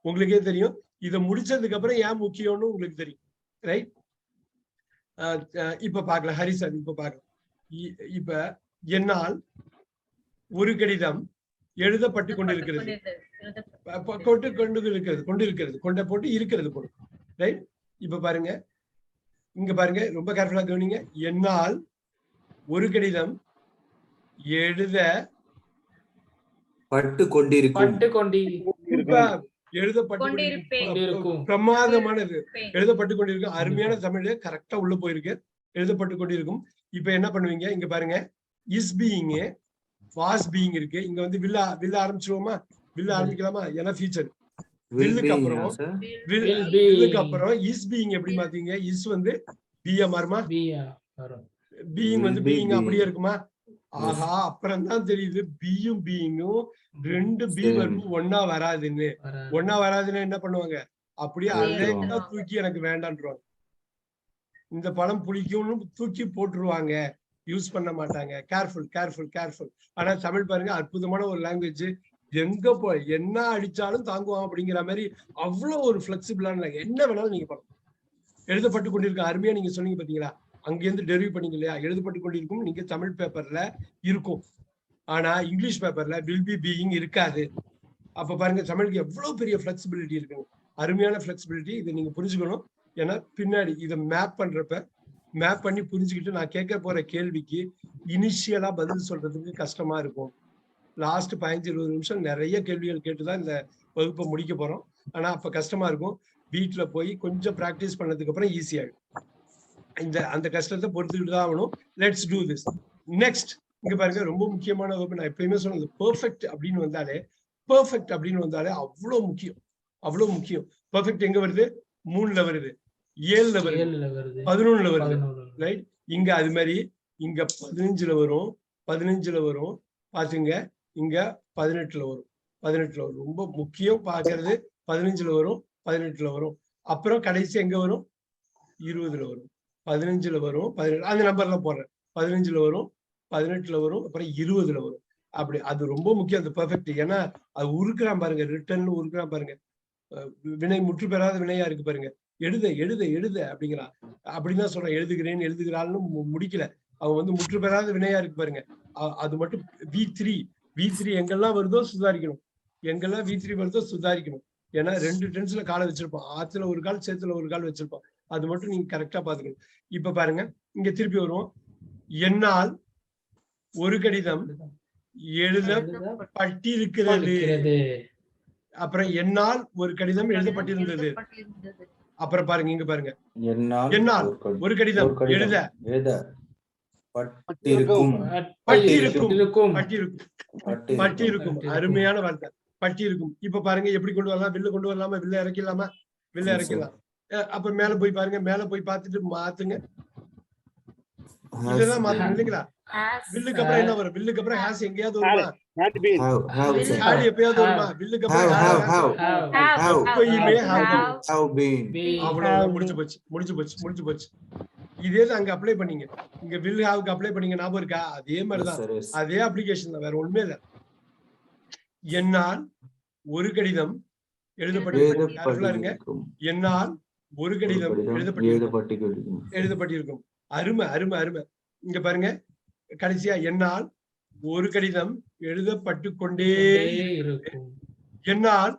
உங்களுக்கே தெரியும். இதை முடிச்சதுக்கு அப்புறம் ஏன் முக்கியம்னு உங்களுக்கு தெரியும். ரைட்? இப்ப பாக்கலாம். ஹரி சார், இப்ப பாக்கலாம். இப்ப என்னால் ஒரு கடிதம் எழுதப்பட்டு கொண்டிருக்கிறது. கொண்டு இருக்கிறது கொண்ட போட்டு இருக்கிறது போடும். ரைட். இப்ப பாருங்க, இங்க பாருங்க, ரொம்ப கேர்ஃபுல்லா கவனிங்க. என்னால் ஒரு கடிதம் எழுத பட்டு கொண்டிருக்கும். எழுதப்பட்டு பிரமாதமானது, எழுதப்பட்டு கொண்டிருக்கும். அருமையான தமிழ்ல கரெக்டா உள்ள போயிருக்கு. எழுதப்பட்டு கொண்டிருக்கும். இப்ப என்ன பண்ணுவீங்க, இங்க பாருங்க, இஸ் பீயிங், வாஸ் பீயிங் இருக்கு. இங்க வந்து வில்ல ஆரம்பிச்சிருவோமா? வில்ல ஆரம்பிக்கலாமா? ஏன்னா ஃபியூச்சர். வில்லுக்கு அப்புறம் இஸ் பீயிங் எப்படி மாத்தீங்க? இஸ் வந்து பியா மாறுமா? பீயிங் வந்து பீயிங் அப்படியே இருக்குமா? ஆஹா, அப்புறம் தான் தெரியுது பியும் பீயிங்கும் ரெண்டு பி வரும் ஒன்னா வராதுன்னு. ஒன்னா வராதுன்னு என்ன பண்ணுவாங்க? அப்படியே அழகா தூக்கி எனக்கு வேண்டான்றாங்க. இந்த பழம் புளிக்கும்னு தூக்கி போட்டுருவாங்க, யூஸ் பண்ண மாட்டாங்க. Careful careful careful. ஆனா தமிழ் பாருங்க, அற்புதமான ஒரு லாங்குவேஜ். எங்க போய் என்ன அடிச்சாலும் தாங்குவான் அப்படிங்கிற மாதிரி அவ்வளவு ஒரு பிளெக்சிபிளான, என்ன வேணாலும் நீங்க பண்ணலாம். எழுதப்பட்டு கொண்டிருக்க அருமையா நீங்க சொன்னீங்க பாத்தீங்களா, அங்கிருந்து டெரிவ் பண்ணீங்க இல்லையா? எழுதப்பட்டு கொண்டிருக்கும் நீங்க தமிழ் பேப்பர்ல இருக்கும், ஆனா இங்கிலீஷ் பேப்பர்ல வில் பி பீயிங் இருக்காது. அப்ப பாருங்க தமிழுக்கு எவ்வளவு பெரிய பிளெக்சிபிலிட்டி இருக்கு, அருமையான பிளெக்சிபிலிட்டி. இதை நீங்க புரிஞ்சுக்கணும். ஏன்னா பின்னாடி இதை மேப் பண்ணி புரிஞ்சுக்கிட்டு நான் கேட்க போற கேள்விக்கு இனிஷியலா பதில் சொல்றதுக்கு கஷ்டமா இருக்கும். லாஸ்ட் 15-20 நிமிஷம் நிறைய கேள்விகள் கேட்டுதான் இந்த வகுப்பை முடிக்க போறோம். ஆனா அப்ப கஷ்டமா இருக்கும். வீட்டுல போய் கொஞ்சம் பிராக்டிஸ் பண்ணதுக்கு அப்புறம் ஈஸியாயிடும். அந்த கஷ்டத்தை பொறுத்துக்கிட்டு தான் ஆகணும். Let's do this. நெக்ஸ்ட் இங்க பாருங்க, ரொம்ப முக்கியமான வகுப்பு. நான் எப்பயுமே சொன்னது, பெர்ஃபெக்ட் அப்படின்னு வந்தாலே அவ்வளவு முக்கியம். பெர்ஃபெக்ட் எங்க வருது? 3ல வருது, 7ல வருது, 11ல வருது. ரைட். இங்க அது மாதிரி இங்க 15ல வரும், 15ல வரும். பாத்துங்க, இங்க 18ல வரும். ரொம்ப முக்கியம் பாக்குறது. 15ல வரும், 18ல வரும். அப்புறம் கடைசி எங்க வரும்? 20ல வரும். 15ல வரும், 17 அந்த நம்பர்ல போடுறேன். 15ல வரும், 18ல வரும், அப்புறம் 20ல வரும். அப்படி அது ரொம்ப முக்கியம் அந்த பெர்ஃபெக்ட். ஏன்னா அது உருக்குறான் பாருங்க, ரிட்டர்ன் உருக்குறான் பாருங்க. வினை முற்று பெறாத வினையா இருக்கு பாருங்க. எழுத அப்படிங்கிறான். அப்படிதான் சொல்றேன். எழுதுகிறாள்னு முடிக்கல. அவன் வந்து முற்று பெறாத வினையா இருக்கு பாருங்க. அது மட்டும் V3 எங்கெல்லாம் வருதோ சுதாரிக்கணும். ஏன்னா 2 டென்ஸ்ல காலை வச்சிருப்பான். ஆத்துல ஒரு கால், சேத்துல ஒரு கால் வச்சிருப்பான். அது மட்டும் நீங்க கரெக்டா பாத்துக்கணும். இப்ப பாருங்க, இங்க திருப்பி வருவோம். என்னால் ஒரு கடிதம் எழுதப்பட்டிருக்கிறது. அப்புறம் என்னால் ஒரு கடிதம் எழுதப்பட்டிருந்தது. அப்புறம் பாருங்க, இங்க பாருங்க, என்னால் ஒரு கடிதம் பட்டிருக்கும். அருமையான வார்த்தை, பட்டிருக்கும். இப்ப பாருங்க எப்படி கொண்டு வரலாம்? வில்ல கொண்டு வரலாமா? வில்ல இறக்கலாம். அப்ப மேல போய் பாருங்க, மேல போய் பார்த்துட்டு மாத்துங்க. இதெல்லாம் மாத்தணும் இல்லைங்களா? வில்லுக்கு அப்புறம் என்ன வரும்? வில்லுக்கு அப்புறம் ஹேஸ் எங்கேயாவது வருமா? எப்பயாவது வருமா? வில்லுக்கு அப்புறம் அவ்வளவுதான், முடிச்சு போச்சு. இதே தான் அங்க அப்ளை பண்ணீங்க. இங்க வில் ஹேவ்க்கு அப்ளை பண்ணீங்க, ஞாபகம் இருக்கா? அதே மாதிரிதான், அதே அப்ளிகேஷன் தான், வேற ஒண்ணுமே இல்ல. என்னால் ஒரு கடிதம் எழுதப்பட்டிருக்கும். என்னால் ஒரு கடிதம் எழுதப்பட்டிருக்கும். அருமை. இங்க பாருங்க, கடைசியா என்னால் ஒரு கடிதம் எழுதப்பட்டு கொண்டே இருக்கும். என்னால்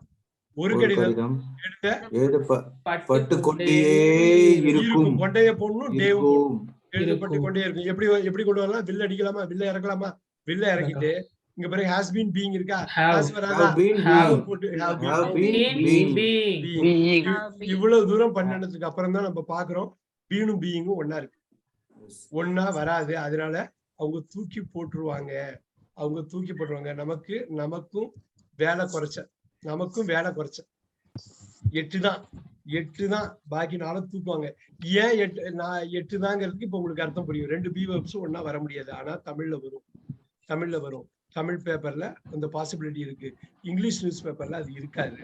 ஒரு கடிதம் எழுதப்பட்டு கொண்டே இருக்கும். கொண்டைய போடணும், எழுதப்பட்டு கொண்டே இருக்கும். எப்படி கொண்டு வரலாம்? வில்ல அடிக்கலாமா? வில்ல இறக்கலாமா? வில்ல இறக்கிட்டு இங்க பாருங்க, ஹாஸ் பீன் பீயிங் இருக்கா? இவ்வளவு தூரம் பண்ணதுக்கு அப்புறம் தான் நம்ம பாக்குறோம் பீனும் பீயிங்கும் ஒன்னா இருக்கு. ஒன்னா வராது. அதனால அவங்க தூக்கி போட்டுருவாங்க. நமக்கும் வேலை குறைச்ச. 8 தான். பாக்கி 4 தூக்குவாங்க. ஏன் 8 தாங்கிறதுக்கு இப்ப உங்களுக்கு அர்த்தம் புரியும். 2 பி வெர்ப்ஸும் ஒன்னா வர முடியாது. ஆனா தமிழ்ல வரும். தமிழ் பேப்பர்ல அந்த பாசிபிலிட்டி இருக்கு. இங்கிலீஷ் நியூஸ் பேப்பர்ல அது இருக்காது.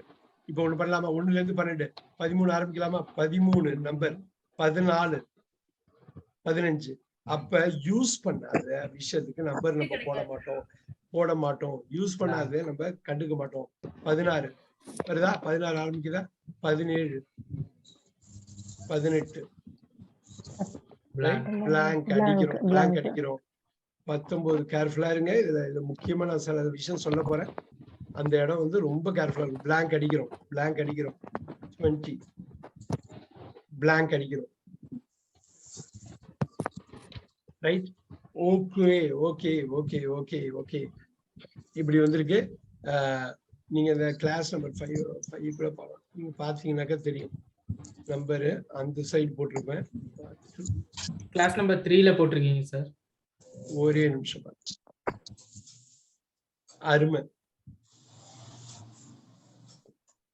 இப்ப ஒண்ணு பண்ணலாமா? 1ல இருந்து 12, 13 ஆரம்பிக்கலாமா? 13 நம்பர், 14, 15. அப்ப யூஸ் பண்ணாத விஷயத்துக்கு நம்பர் நம்ம போட மாட்டோம். யூஸ் பண்ணாத நம்ம கண்டுக்க மாட்டோம். 16 வருதா? 16 ஆரம்பிக்குதா? 17, 18 பிளாங்க் அடிக்கிறோம். 19 கேர்ஃபுல்லா இருங்க. இதுல முக்கியமா நான் சில விஷயம் சொல்ல போறேன். அந்த இடம் வந்து ரொம்ப கேர்ஃபுல்லா இருக்கும். பிளாங்க் அடிக்கிறோம் 20 பிளாங்க் அடிக்கிறோம். Right. Okay okay okay okay okay இப்படி வந்திருக்கு. நீங்க இந்த கிளாஸ் நம்பர் 5 கூட பார்க்கலாம். நீங்க பாத்தீங்கன்னாக்கா தெரியும் நம்பரு அந்த சைடு போட்டிருப்பேன். கிளாஸ் நம்பர் 3ல போட்டிருக்கீங்க சார். ஒரே நிமிஷம் பாருங்க. அருமை.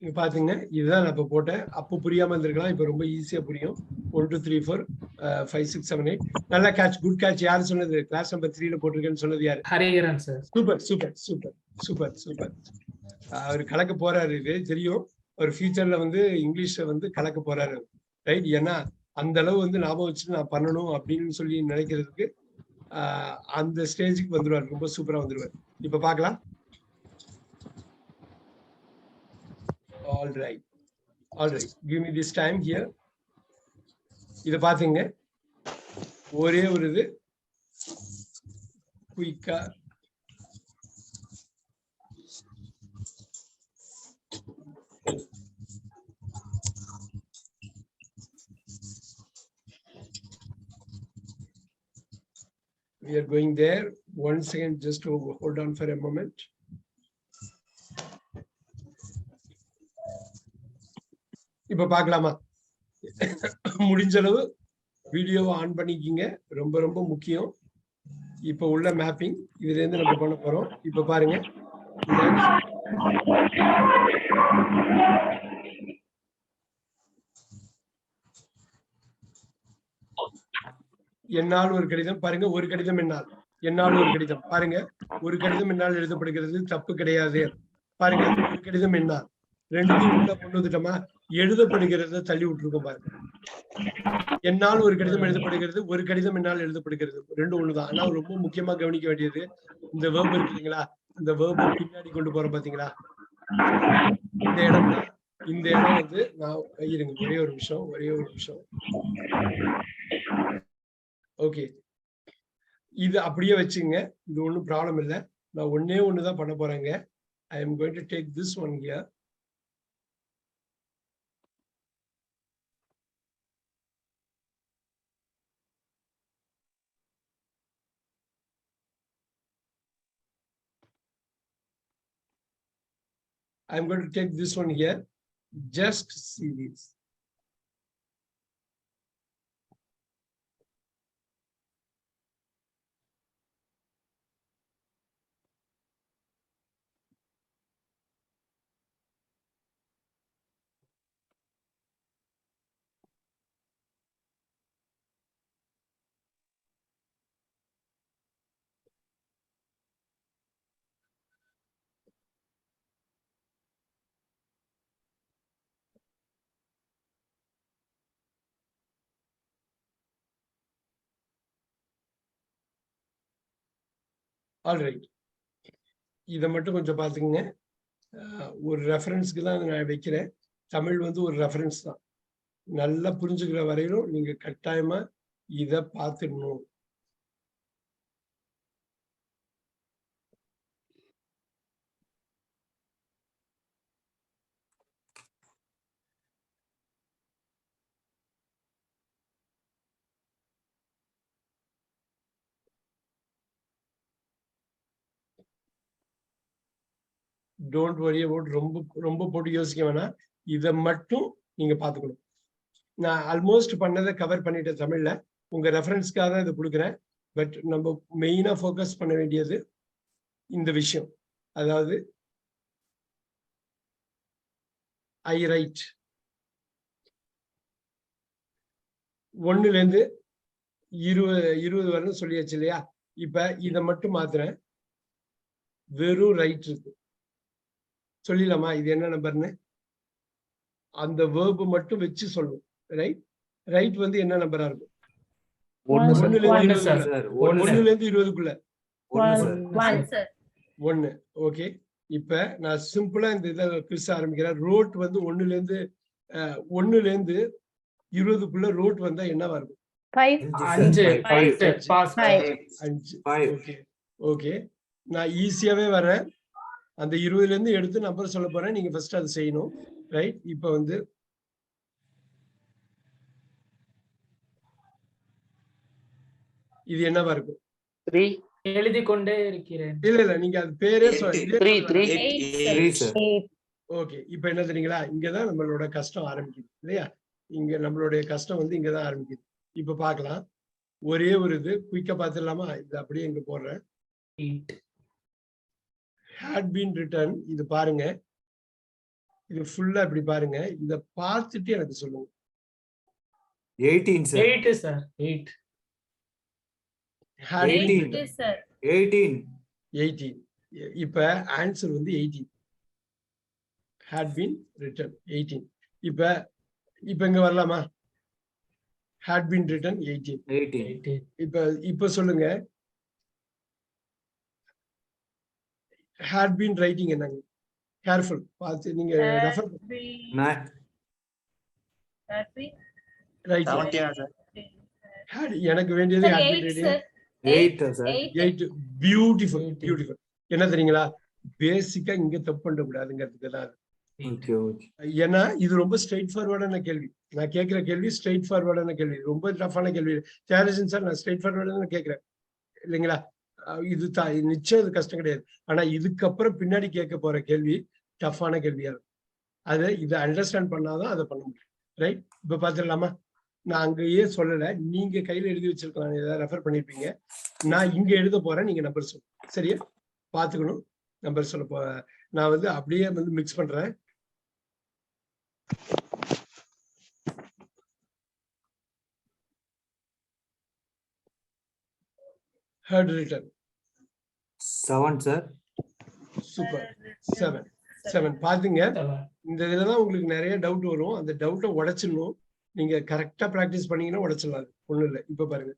நீங்க பாத்தீங்கன்னா இதுதான் நான் இப்ப போட்டேன். அப்போ புரியாம இருந்திருக்கலாம், இப்ப ரொம்ப ஈஸியா புரியும். 1 2 3 4 5 6 7 8 நல்ல கேட்ச், குட் கேட்ச். யாரு சொன்னது கிளாஸ் நம்பர் 3ல போட்டிருக்கேன்னு சொன்னது யாரு? Hariharan sir. Super super super super super. அவர் கலக்க போறாரு, இது தெரியும். ஒரு ஃபியூச்சர்ல வந்து இங்கிலீஷ்ல வந்து கலக்க போறாரு, ரைட்? ஏன்னா அந்த அளவு வந்து ஞாபகம் வச்சுட்டு நான் பண்ணணும் அப்படின்னு சொல்லி நினைக்கிறதுக்கு அந்த ஸ்டேஜுக்கு வந்துருவார். ரொம்ப சூப்பரா வந்துருவார். இப்ப பார்க்கலாம். All right. Give me this time here. இத பாத்தீங்க, ஒரே ஒரு இது குயிக்கா we are going there. One second, just hold on for a moment. இப்ப பார்க்கலாமா? முடிஞ்ச அளவு வீடியோவை ஆன் பண்ணிக்கிங்க, ரொம்ப ரொம்ப முக்கியம். இப்ப உள்ள மேப்பிங் இதுல இருந்து நம்ம பண்ண போறோம். இப்ப பாருங்க, என்னால் ஒரு கடிதம் பாருங்க. ஒரு கடிதம் என்னால் ஒரு கடிதம் பாருங்க. ஒரு கடிதம் என்னால் எழுதப்படுகிறது, தப்பு கிடையாது. பாருங்க, ஒரு கடிதம் என்னால் ரெண்டுத்தையும் உள்ள கொண்டு வந்துட்டோமா? எழுதப்படுகிறத தள்ளி விட்டுருக்கோம் பாருங்க. என்னால் ஒரு கடிதம் எழுதப்படுகிறது, ஒரு கடிதம் என்னால் எழுதப்படுகிறது, ரெண்டு ஒண்ணுதான். ஆனா ரொம்ப முக்கியமா கவனிக்க வேண்டியது இந்த வேர்ப் இருக்கு இல்லைங்களா? இந்த வேர்ப் பின்னாடி கொண்டு போறோம் பாத்தீங்களா? இந்த இடம் வந்து நான் இருங்க, ஒரே ஒரு நிமிஷம். ஓகே, இது அப்படியே வச்சுங்க, இது ஒன்றும் ப்ராப்ளம் இல்லை. நான் ஒண்ணுதான் பண்ண போறேங்க. I am going to take this one here. I'm going to take this one here. Just see this. Alright, இதை மட்டும் கொஞ்சம் பார்த்துக்குங்க. ஒரு ரெஃபரன்ஸ்க்கு தான் நான் வைக்கிறேன். தமிழ் வந்து ஒரு ரெஃபரன்ஸ் தான். நல்லா புரிஞ்சுக்கிற வரையிலும் நீங்க கட்டாயமா இதை பார்த்துடணும். டோன்ட் வரி அபவுட் ரொம்ப போட்டு யோசிக்க வேணாம். இதை மட்டும் நீங்க பார்த்துக்கணும். நான் ஆல்மோஸ்ட் பண்ணதை கவர் பண்ணிட்டேன் தமிழ்ல. உங்க ரெஃபரன்ஸ்க்காக தான் இதை கொடுக்குறேன். பட் நம்ம மெயினா ஃபோக்கஸ் பண்ண வேண்டியது இந்த விஷயம். அதாவது ஐ ரைட் 1ல இருந்து 20 வரணும் சொல்லியாச்சு இல்லையா? இப்ப இதை மட்டும் மாத்துறேன். வெறும் ரைட் இருக்கு. சொல்லிடலாமா இது என்ன நம்பர்னு? அந்த வேர்பு மட்டும் வச்சு சொல்லணும். ரைட் வந்து என்ன நம்பரா இருக்கும்? 1ல இருந்து 20க்குள்ள 1. ஓகே, இப்ப நான் சிம்பிளா இந்த இதை கிறிஸ் ஆரம்பிக்கிறேன். ரோட் வந்து 1ல இருந்து 20க்குள்ள ரோட் வந்தா என்னவா இருக்கும்? 5. ஓகே, நான் ஈஸியாவே வரேன். அந்த 20ல இருந்து எடுத்து நம்பர் சொல்ல போறேன், நீங்க ஃபர்ஸ்ட் அதை செய்யணும். ரைட்? இப்ப வந்து இது என்னவா இருக்கும்? 3 எழுதி கொண்டே இருக்கிறேன். இல்ல நீங்க அது பேரே 3 ஓகே. இப்ப என்ன தெரியுங்களா, இங்கதான் நம்மளோட கஷ்டம் ஆரம்பிக்குது இல்லையா? இங்க நம்மளுடைய கஷ்டம் வந்து இங்கதான் ஆரம்பிக்குது. இப்ப பார்க்கலாம். ஒரே ஒரு இது குயிக்கா பார்த்துடலாமா? இது அப்படியே இங்க போடுறேன். 8 had been written. இது பாருங்க, இது ஃபுல்லா இப்படி பாருங்க. இத பார்த்துட்டு எனக்கு சொல்லுங்க. 18 sir. 8 sir 8 had been 18 written. sir. 18 18. இப்ப ஆன்சர் வந்து 18. had been written 18. இப்ப இங்க வரலாமா? had been written 18. 18 இப்ப சொல்லுங்க, had been writing என்னங்க? கேர்ஃபுல் பார்த்து நீங்க ரெஃபர் ரைட். had எனக்கு வேண்டியது had been writing 8 sir. 8. Beautiful beautiful. என்ன தெரியுங்களா, பேசிக்கா இங்க தப்பு பண்ண கூடாதுங்கிறதுக்கு தான். Okay, okay. ஏன்னா இது ரொம்ப ஸ்ட்ரெயிட் ஃபார்வர்டான கேள்வி. நான் கேட்கிற கேள்வி ஸ்ட்ரெயிட் ஃபார்வர்டான கேள்வி, ரொம்ப டஃப்பான கேள்வி. சேலஞ்சிங் சார், நான் ஸ்ட்ரெயிட் ஃபார்வர்டான கேட்கிறேன் இல்லைங்களா? இது நிச்சயம் இது கஷ்டம் கிடையாது. ஆனா இதுக்கப்புறம் பின்னாடி கேட்க போற கேள்வி டஃப்பான கேள்வியா இருக்கும். அதை இதை அண்டர்ஸ்டாண்ட் பண்ணாதான் அதை பண்ண முடியும். ரைட்? இப்ப பாத்துடலாமா? நான் அங்கேயே சொல்லல, நீங்க கையில எழுதி வச்சிருக்கலாம், ஏதாவது ரெஃபர் பண்ணிருப்பீங்க. நான் இங்க எழுத போறேன், நீங்க நம்பர் சொல்லுங்க. சரியா? பாத்துக்கணும். நம்பர் சொல்ல நான் வந்து அப்படியே வந்து மிக்ஸ் பண்றேன். had written 7 sir. சூப்பர். 7 பாத்துங்க. இந்த இதுலதான் உங்களுக்கு நிறைய டவுட் வரும். அந்த டவுட்டை உடைச்சிடணும். நீங்க கரெக்டா பிராக்டிஸ் பண்ணீங்கன்னா உடைச்சிடலாம். ஒண்ணும் இல்லை. இப்ப பாருங்க,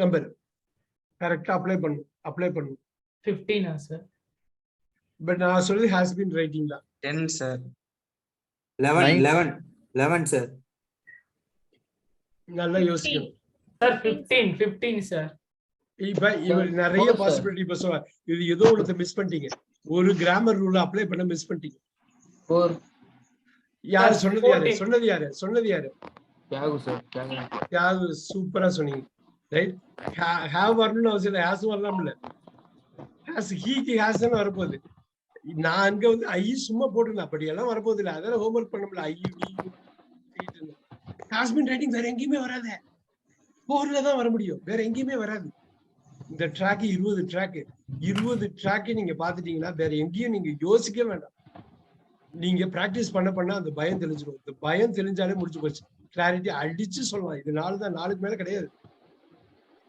நம்பர் கரெக்டா அப்ளை பண்ணும். 15 சார். பட் நான் சொல்றது has been writing தான். 10 sir. 11 sir. நல்லா யோசிக்கணும் சார். 15 சார். இப்ப இவர் நிறைய பாசிபிலிட்டி. இப்ப சொல்ல இது ஏதோ ஒருத்த மிஸ் பண்ணிட்டீங்க. ஒரு கிராமர் ரூல் அப்ளை பண்ண மிஸ் பண்ணிட்டீங்க. 4 யாரு Sir, சொன்னது? 14. சொன்னது யாரு? தியாகு sir. யாரு? சூப்பரா சொன்னீங்க. ரைட்? ஹேவ் வரணும்னு அவசியம் இல்லை, ஹேஸ் வரலாம்ல. ஹேஸ் ஹீக்கு ஹேஸ்ன்னு வரப்போகுது. நான் அங்க வந்து ஐ சும்மா போட்டுருந்தேன். அப்படி எல்லாம் வரப்போகுது இல்லை. அதெல்லாம் ஹோம்ஒர்க் பண்ண முடியல. ஹாஸ் பீன் ரைட்டிங் வேற எங்கேயுமே வராது. 4ல தான் வர முடியும், வேற எங்கேயுமே வராது. இந்த ட்ராக் 20 ட்ராக் நீங்க பாத்துட்டீங்கன்னா வேற எங்கேயும் நீங்க யோசிக்க வேண்டாம். நீங்க பிராக்டிஸ் பண்ண அந்த பயம் தெளிஞ்சிடும். இந்த பயம் தெளிஞ்சாலே முடிச்சு போச்சு. கிளாரிட்டி அடிச்சு சொல்லலாம். இது 4 தான், 4க்கு மேல கிடையாது.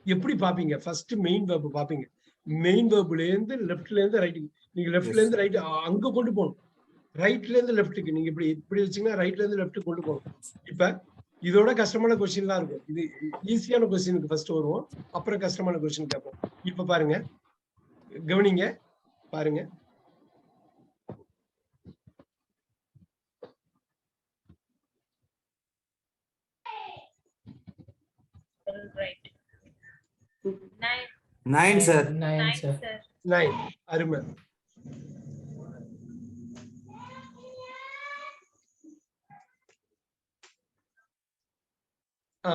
எப்படி பாப்பீங்க? ஃபர்ஸ்ட் மெயின் வெர்ப் பாப்பீங்க. மெயின் வெர்ப்ல இருந்து லெஃப்ட்ல இருந்து ரைட்டுக்கு, நீங்க லெஃப்ட்ல இருந்து ரைட் அங்க கொண்டு போகணும். ரைட்ல இருந்து லெஃப்ட்டுக்கு நீங்க இப்படி வச்சீங்கன்னா ரைட்ல இருந்து லெஃப்ட் கொண்டு போகணும். இப்ப இதோட கஷ்டமான கொஸ்டின் தான் இருக்கும். இது ஈஸியான கொஸ்டினுக்கு ஃபர்ஸ்ட் வருவோம், அப்புறம் கஷ்டமான கொஸ்டின் கேட்போம். இப்ப பாருங்க, கவனிங்க, பாருங்க. Right. 9 sir. 9 sir. 9. அருமை. ஆ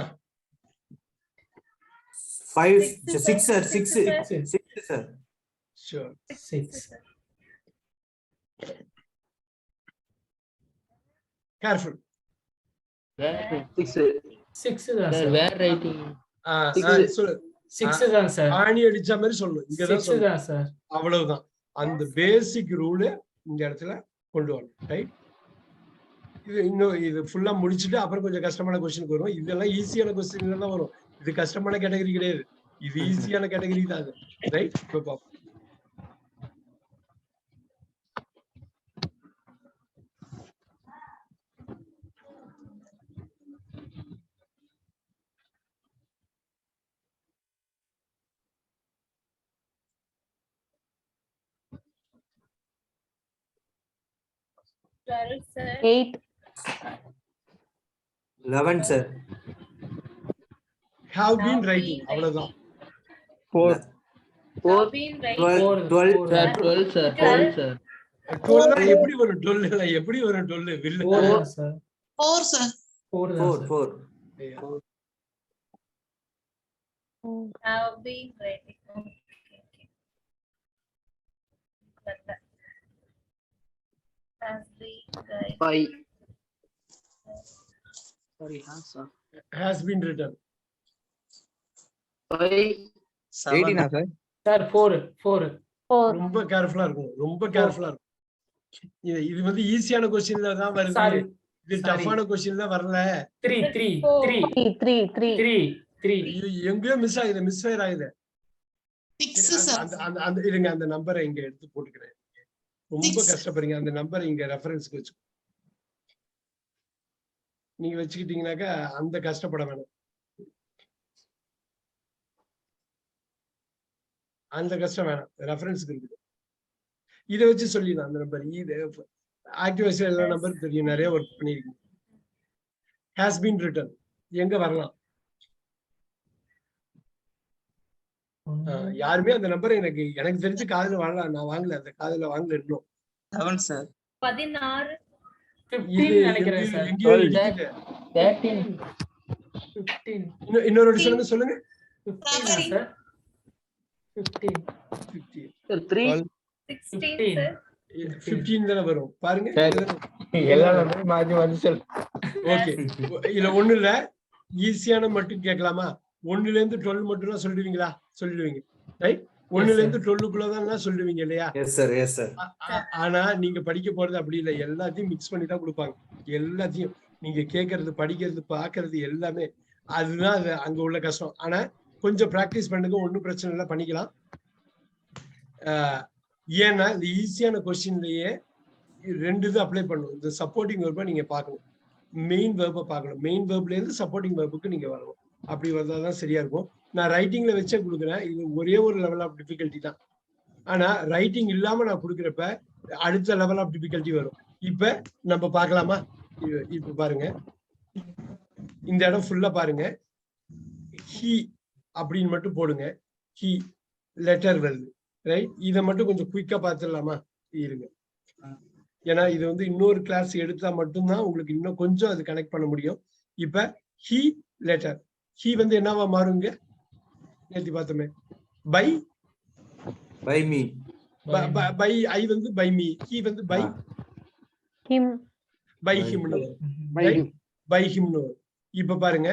5 6 sir. 6 sir. Sure. 6 Careful. 6 தான் சார். Where writing? சொல்லு. 6 தான் சார். ஆணி அடிச்ச மாதிரி சொல்லணும். இங்கதான் 6 சொல்லணும். தான் சார். அவ்வளவுதான். அந்த பேசிக் ரூல் இந்த இடத்துல கொண்டு வரணும். ரைட்? இது ஃபுல்லா முடிச்சுட்டு அப்புறம் கொஞ்சம் கஷ்டமான கொஸ்டினுக்கு வரும். இதெல்லாம் ஈஸியான கொஸ்டின்ல தான் வரும். இது கஷ்டமான கேட்டகரி கிடையாது. இது ஈஸியான கேட்டகரி தான். ரைட்? இப்ப பாப்போம். Sir. 8 11 sir. have been writing அவ்வளவுதான். 4. Have been writing. 12 Sir, 12 sir. 12 sir. 12 எப்படி வரும் 12 இல்ல எப்படி வரும் 12 வில்ல 4 sir. 4 sir. 4 4 Have been writing. Okay, okay. Letter. Has been writing. 5. Sorry, sir. has been written. 5. 18 sir. Sir, 4. ரொம்ப கேர்ஃபுல்லா இருக்கும், ரொம்ப கேர்ஃபுல்லா இருக்கும். இது வந்து ஈஸியான क्वेश्चनல தான் வருது. Sorry. இது டஃப்பான क्वेश्चनல வரல. 3. எங்கேயோ மிஸ் ஆகுது, மிஸ் ஃபயர் ஆகுது. 6 sir. அந்த இருங்க, அந்த நம்பரை இங்க எடுத்து போட்டுக்கிறேன். ரொம்ப கஷ்டப்படுறீங்க, அந்த நம்பரை இங்க ரெஃபரன்ஸ்க்கு வச்சு நீங்க வச்சுக்கிட்டீங்கன்னாக்கா அந்த கஷ்டப்பட வேணாம். அந்த கஷ்டம் வேணாம், ரெஃபரன்ஸ்க்கு இருக்குது. இதை வச்சு சொல்லிடலாம் அந்த நம்பர். இது ஆக்டிவேஷன் எல்லா நம்பரும் தெரியும், நிறைய ஒர்க் பண்ணிருக்கீங்க. has been written எங்க வரலாம்? யாருமே அந்த நம்பர் எனக்கு தெரிஞ்சு காதுல வாங்கல, நான் வாங்கல, அந்த காதுல வாங்கல இன்னும். 7 sir. 16. 15 நினைக்கிறேன் சார். எங்கேயோ இருக்குது. 13. 15. இன்னொரு சொல்லுங்க சொல்லுங்க. 15 சார். 15. 15 Sir, 3. 16 sir. 15 தானே வரும் பாருங்க. எல்லா நம்பரும் மாத்தி மாத்தி சொல். ஓகே, இல்ல ஒண்ணு இல்ல, ஈஸியான மட்டும் கேட்கலாமா? 1ல இருந்து 12 மட்டும் தான் சொல்லிடுவீங்களா? சொல்லிடுவீங்க ரைட். 1ல இருந்து 12க்குள்ளதான் சொல்லுவீங்க இல்லையா? Yes sir, yes sir. ஆனா நீங்க படிக்க போறது அப்படி இல்லை, எல்லாத்தையும் மிக்ஸ் பண்ணி தான் கொடுப்பாங்க. எல்லாத்தையும் நீங்க கேட்கறது, படிக்கிறது, பாக்குறது எல்லாமே. அதுதான் அது அங்க உள்ள கஷ்டம். ஆனா கொஞ்சம் பிராக்டிஸ் பண்ணுங்க, ஒன்னும் பிரச்சனை இல்லை, பண்ணிக்கலாம். ஏன்னா இந்த ஈஸியான கொஸ்டின்லயே 2 இது அப்ளை பண்ணும். இந்த சப்போர்ட்டிங் வெர்பை நீங்க பார்க்கணும், மெயின் வெர்பை பார்க்கணும். மெயின் வெர்ப்ல இருந்து சப்போர்ட்டிங் வெர்புக்கு நீங்க வரணும். அப்படி வந்தாதான் சரியா இருக்கும். நான் ரைட்டிங்ல வச்சே கொடுக்குறேன், இது ஒரே ஒரு லெவல் ஆஃப் டிஃபிகல்ட்டி தான். ஆனா ரைட்டிங் இல்லாம நான் கொடுக்குறப்ப அடுத்த லெவல் ஆஃப் டிஃபிகல்ட்டி வரும். இப்ப நம்ம பார்க்கலாமா? இப்ப பாருங்க, இந்த இடம் ஃபுல்லா பாருங்க. ஹி அப்படின்னு மட்டும் போடுங்க. ஹி லெட்டர் வருது ரைட். இதை மட்டும் கொஞ்சம் குயிக்கா பார்த்துடலாமா? இருங்க, ஏன்னா இது வந்து இன்னொரு கிளாஸ் எடுத்தா மட்டும்தான் உங்களுக்கு இன்னும் கொஞ்சம் அது கனெக்ட் பண்ண முடியும். இப்ப ஹி லெட்டர், ஹி வந்து என்னவா மாறுங்க? நேத்தி பார்த்தோமே, பை மீ. பை ஐ வந்து பை மீ, ஹி வந்து பை him. பை ஹிம்னு பை ஹிம்னு. இப்ப பாருங்க,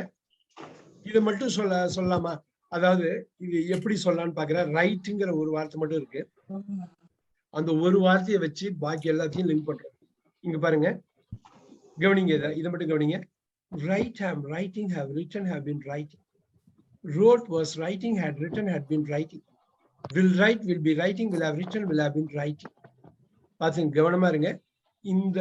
இதை மட்டும் சொல்லலாமா? அதாவது இது எப்படி சொல்லலாம்னு பாக்குறேன். ரைட்டுங்கிற ஒரு வார்த்தை மட்டும் இருக்கு, அந்த ஒரு வார்த்தையை வச்சு பாக்கி எல்லாத்தையும் லிங்க் பண்றோம். இங்க பாருங்க, கவனிங்க, இதை மட்டும் கவனிங்க. Right, have writing, have written, have been writing. Wrote was writing, had written, had been writing. Will write, will be writing, will have written, will have been writing. பாத்தீங்க, கவனமா இருங்க. இந்த